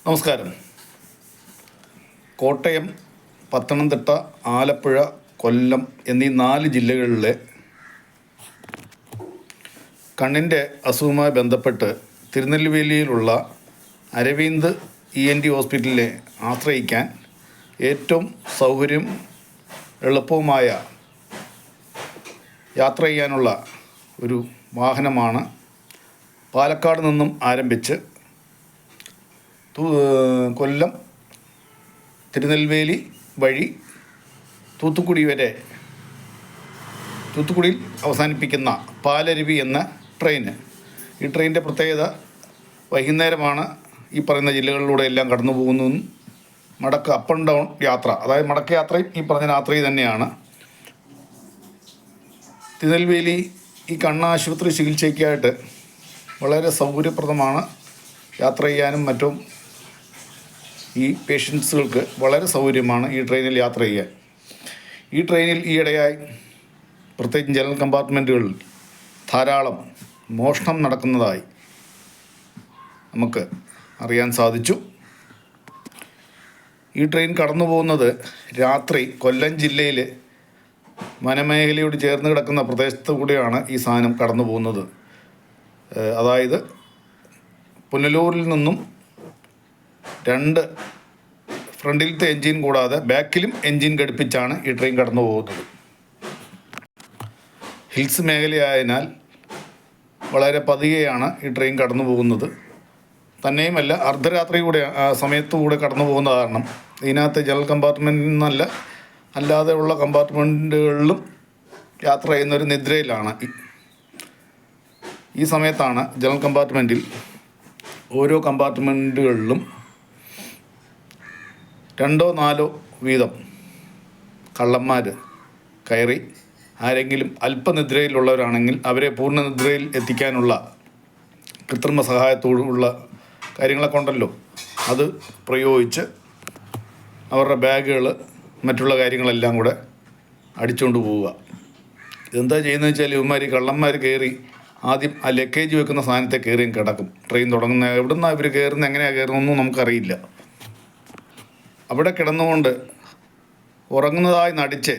നമസ്കാരം. കോട്ടയം, പത്തനംതിട്ട, ആലപ്പുഴ, കൊല്ലം എന്നീ 4 ജില്ലകളിലെ കണ്ണിൻ്റെ അസുഖവുമായി ബന്ധപ്പെട്ട് തിരുനെൽവേലിയിലുള്ള അരവിന്ദ് ENT ഹോസ്പിറ്റലിനെ ആശ്രയിക്കാൻ ഏറ്റവും സൗകര്യം എളുപ്പവുമായ യാത്ര ചെയ്യാനുള്ള ഒരു വാഹനമാണ് പാലക്കാട് നിന്നും ആരംഭിച്ച് കൊല്ലം, തിരുനെൽവേലി വഴി തൂത്തുക്കുടിയിൽ അവസാനിപ്പിക്കുന്ന പാലരുവി എന്ന ട്രെയിന്. ഈ ട്രെയിനിൻ്റെ പ്രത്യേകത വൈകുന്നേരമാണ് ഈ പറയുന്ന ജില്ലകളിലൂടെ എല്ലാം കടന്നു പോകുന്നതും മടക്ക് അപ്പ് ആൻഡ് ഡൗൺ യാത്ര, അതായത് മടക്ക യാത്രയും ഈ പറഞ്ഞ യാത്രയും തന്നെയാണ്. തിരുനെൽവേലി ഈ കണ്ണാശുപത്രി ചികിത്സയ്ക്കായിട്ട് വളരെ സൗകര്യപ്രദമാണ്. യാത്ര ചെയ്യാനും മറ്റും ഈ പേഷ്യൻസുകൾക്ക് വളരെ സൗകര്യമാണ് ഈ ട്രെയിനിൽ യാത്ര ചെയ്യാൻ. ഈ ട്രെയിനിൽ ഈയിടെയായി പ്രത്യേകിച്ച് ജനറൽ കമ്പാർട്ട്മെൻറ്റുകളിൽ ധാരാളം മോഷണം നടക്കുന്നതായി നമുക്ക് അറിയാൻ സാധിച്ചു. ഈ ട്രെയിൻ കടന്നു പോകുന്നത് രാത്രി കൊല്ലം ജില്ലയിൽ വനമേഖലയോട് ചേർന്ന് കിടക്കുന്ന പ്രദേശത്തു കൂടിയാണ് ഈ സാധനം കടന്നു പോകുന്നത്. അതായത് പുനലൂരിൽ നിന്നും 2 ഫ്രണ്ടിലത്തെ എൻജിൻ കൂടാതെ ബാക്കിലും എൻജിൻ ഘടിപ്പിച്ചാണ് ഈ ട്രെയിൻ കടന്നു പോകുന്നത്. ഹിൽസ് മേഖലയായതിനാൽ വളരെ പതിയെയാണ് ഈ ട്രെയിൻ കടന്നു പോകുന്നത്. തന്നെയുമല്ല, അർദ്ധരാത്രി കൂടെ സമയത്തുകൂടെ കടന്നു പോകുന്ന കാരണം ഇതിനകത്ത് ജനറൽ കമ്പാർട്ട്മെൻറ്റിൽ നിന്നല്ല അല്ലാതെ ഉള്ള കമ്പാർട്ട്മെൻറ്റുകളിലും യാത്ര ചെയ്യുന്നൊരു നിദ്രയിലാണ്. ഈ സമയത്താണ് ജനറൽ കമ്പാർട്ട്മെൻറ്റിൽ ഓരോ കമ്പാർട്ട്മെൻറ്റുകളിലും 2-4 വീതം കള്ളന്മാർ കയറി ആരെങ്കിലും അല്പനിദ്രയിലുള്ളവരാണെങ്കിൽ അവരെ പൂർണ്ണനിദ്രയിൽ എത്തിക്കാനുള്ള കൃത്രിമ സഹായത്തോടുള്ള കാര്യങ്ങളൊക്കെ ഉണ്ടല്ലോ, അത് പ്രയോഗിച്ച് അവരുടെ ബാഗുകൾ മറ്റുള്ള കാര്യങ്ങളെല്ലാം കൂടെ അടിച്ചുകൊണ്ട് പോവുക. ഇതെന്താ ചെയ്യുന്നത് വെച്ചാൽ ഇവന്മാർ കള്ളന്മാർ കയറി ആദ്യം ആ ലഗേജ് വെക്കുന്ന സാധനത്തെ കയറിയും കിടക്കും. ട്രെയിൻ തുടങ്ങുന്ന എവിടെ നിന്നാണ് ഇവർ കയറുന്നത്, എങ്ങനെയാണ് കയറുന്നതെന്നും നമുക്കറിയില്ല. അവിടെ കിടന്നുകൊണ്ട് ഉറങ്ങുന്നതായി നടിച്ച്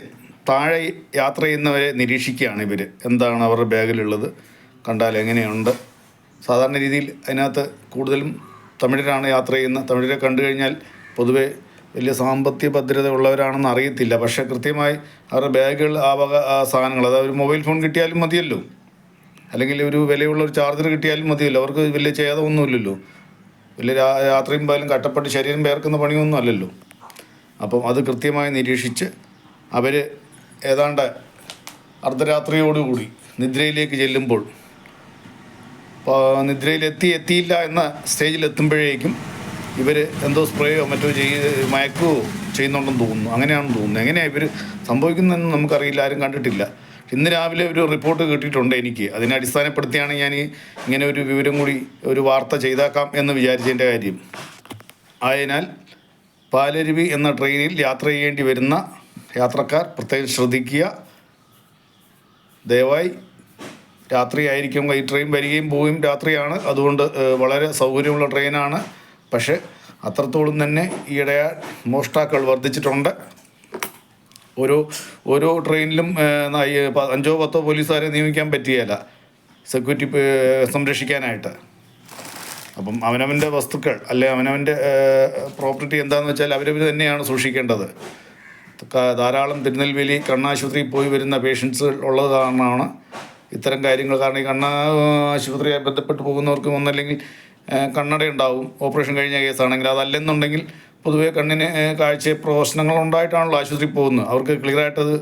താഴെ യാത്ര ചെയ്യുന്നവരെ നിരീക്ഷിക്കുകയാണ് ഇവർ. എന്താണ് അവരുടെ ബാഗിലുള്ളത്, കണ്ടാൽ എങ്ങനെയുണ്ട്. സാധാരണ രീതിയിൽ അതിനകത്ത് കൂടുതലും തമിഴരാണ് യാത്ര ചെയ്യുന്നത്. തമിഴരെ കണ്ടു കഴിഞ്ഞാൽ പൊതുവെ വലിയ സാമ്പത്തിക ഭദ്രത ഉള്ളവരാണെന്ന് അറിയത്തില്ല. പക്ഷേ കൃത്യമായി അവരുടെ ബാഗുകൾ ആ സാധനങ്ങൾ, അതായത് ഒരു മൊബൈൽ ഫോൺ കിട്ടിയാലും മതിയല്ലോ, അല്ലെങ്കിൽ ഒരു വിലയുള്ള ഒരു ചാർജർ കിട്ടിയാലും മതിയല്ലോ. അവർക്ക് വലിയ ഛേദമൊന്നുമില്ലല്ലോ, വലിയ യാത്രയും പോയാലും കട്ടപ്പെട്ട് ശരീരം വേർക്കുന്ന പണിയൊന്നും അല്ലല്ലോ. അപ്പം അത് കൃത്യമായി നിരീക്ഷിച്ച് അവർ ഏതാണ്ട് അർദ്ധരാത്രിയോടുകൂടി നിദ്രയിലേക്ക് ചെല്ലുമ്പോൾ എത്തിയില്ല എന്ന സ്റ്റേജിലെത്തുമ്പോഴേക്കും ഇവർ എന്തോ സ്പ്രേയോ മറ്റോ മയക്കുകയോ ചെയ്യുന്നുണ്ടെന്ന് തോന്നുന്നു. അങ്ങനെയാണെന്ന് തോന്നുന്നു. എങ്ങനെയാണ് ഇവർ സംഭവിക്കുന്നതെന്ന് നമുക്കറിയില്ല, ആരും കണ്ടിട്ടില്ല. ഇന്ന് രാവിലെ ഒരു റിപ്പോർട്ട് കിട്ടിയിട്ടുണ്ട് എനിക്ക്. അതിനെ അടിസ്ഥാനപ്പെടുത്തിയാണ് ഞാൻ ഇങ്ങനെ ഒരു വിവരം കൂടി ഒരു വാർത്ത ചെയ്തേക്കാം എന്ന് വിചാരിച്ചതിൻ്റെ കാര്യം. ആയതിനാൽ പാലരുവി എന്ന ട്രെയിനിൽ യാത്ര ചെയ്യേണ്ടി വരുന്ന യാത്രക്കാർ പ്രത്യേകം ശ്രദ്ധിക്കുക. ദയവായി രാത്രിയായിരിക്കും ഈ ട്രെയിൻ വരികയും പോവുകയും രാത്രിയാണ്. അതുകൊണ്ട് വളരെ സൗകര്യമുള്ള ട്രെയിനാണ്. പക്ഷേ അത്രത്തോളം തന്നെ ഈയിടെ മോഷ്ടാക്കൾ വർദ്ധിച്ചിട്ടുണ്ട്. ഓരോ ട്രെയിനിലും 5-10 പോലീസുകാരെ നിയമിക്കാൻ പറ്റുകയില്ല സെക്യൂരിറ്റി സംരക്ഷിക്കാനായിട്ട്. അപ്പം അവനവൻ്റെ വസ്തുക്കൾ അല്ലെ അവനവൻ്റെ പ്രോപ്പർട്ടി എന്താണെന്ന് വെച്ചാൽ അവരവർ തന്നെയാണ് സൂക്ഷിക്കേണ്ടത്. ധാരാളം തിരുനെൽവേലി കണ്ണാശുപത്രിയിൽ പോയി വരുന്ന പേഷ്യൻസ് ഉള്ളത് കാരണമാണ് ഇത്തരം കാര്യങ്ങൾ. കാരണം ഈ കണ്ണാശുപത്രിയായി ബന്ധപ്പെട്ട് പോകുന്നവർക്ക് ഒന്നല്ലെങ്കിൽ കണ്ണട ഉണ്ടാവും, ഓപ്പറേഷൻ കഴിഞ്ഞ കേസാണെങ്കിൽ. അതല്ലെന്നുണ്ടെങ്കിൽ പൊതുവേ കണ്ണിന് കാഴ്ച പ്രശ്നങ്ങൾ ഉണ്ടായിട്ടാണല്ലോ ആശുപത്രിയിൽ പോകുന്നത്. അവർക്ക് ക്ലിയറായിട്ടത്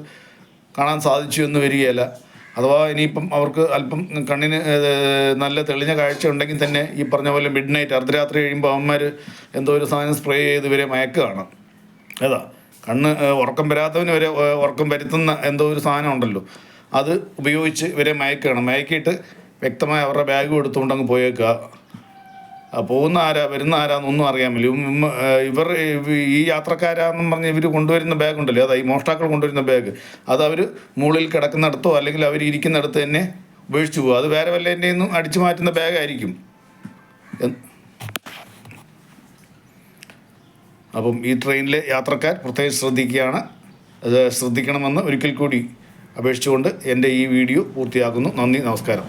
കാണാൻ സാധിച്ചു എന്ന് വരികയില്ല. അഥവാ ഇനിയിപ്പം അവർക്ക് അല്പം കണ്ണിന് നല്ല തെളിഞ്ഞ കാഴ്ച ഉണ്ടെങ്കിൽ തന്നെ ഈ പറഞ്ഞ പോലെ മിഡ് നൈറ്റ് അർദ്ധരാത്രി കഴിയുമ്പോൾ അവന്മാർ എന്തോ ഒരു സാധനം സ്പ്രേ ചെയ്ത് ഇവരെ മയക്കുകയാണ്. ഏതാ കണ്ണ് ഉറക്കം വരാത്തവന് വരെ ഉറക്കം വരുത്തുന്ന എന്തോ ഒരു സാധനം ഉണ്ടല്ലോ, അത് ഉപയോഗിച്ച് ഇവരെ മയക്കുകയാണ്. മയക്കിയിട്ട് വ്യക്തമായി അവരുടെ ബാഗും എടുത്തുകൊണ്ട് അങ്ങ് പോയേക്കുക. പോകുന്ന ആരാ വരുന്ന ആരാന്നൊന്നും അറിയാമില്ല. ഈ യാത്രക്കാരാണെന്നും പറഞ്ഞ് ഇവർ കൊണ്ടുവരുന്ന ബാഗ് ഉണ്ടല്ലോ, അതാ ഈ മോഷ്ടാക്കൾ കൊണ്ടുവരുന്ന ബാഗ്, അത് അവർ മുകളിൽ കിടക്കുന്നിടത്തോ അല്ലെങ്കിൽ അവർ ഇരിക്കുന്നിടത്ത് തന്നെ ഉപേക്ഷിച്ച് പോകുക. അത് വേറെ വല്ലതിൻ്റെ ഒന്നും അടിച്ചു മാറ്റുന്ന ബാഗായിരിക്കും. അപ്പം ഈ ട്രെയിനിലെ യാത്രക്കാർ പ്രത്യേകം ശ്രദ്ധിക്കുകയാണ്. അത് ശ്രദ്ധിക്കണമെന്ന് ഒരിക്കൽ കൂടി അപേക്ഷിച്ചുകൊണ്ട് എൻ്റെ ഈ വീഡിയോ പൂർത്തിയാക്കുന്നു. നന്ദി, നമസ്കാരം.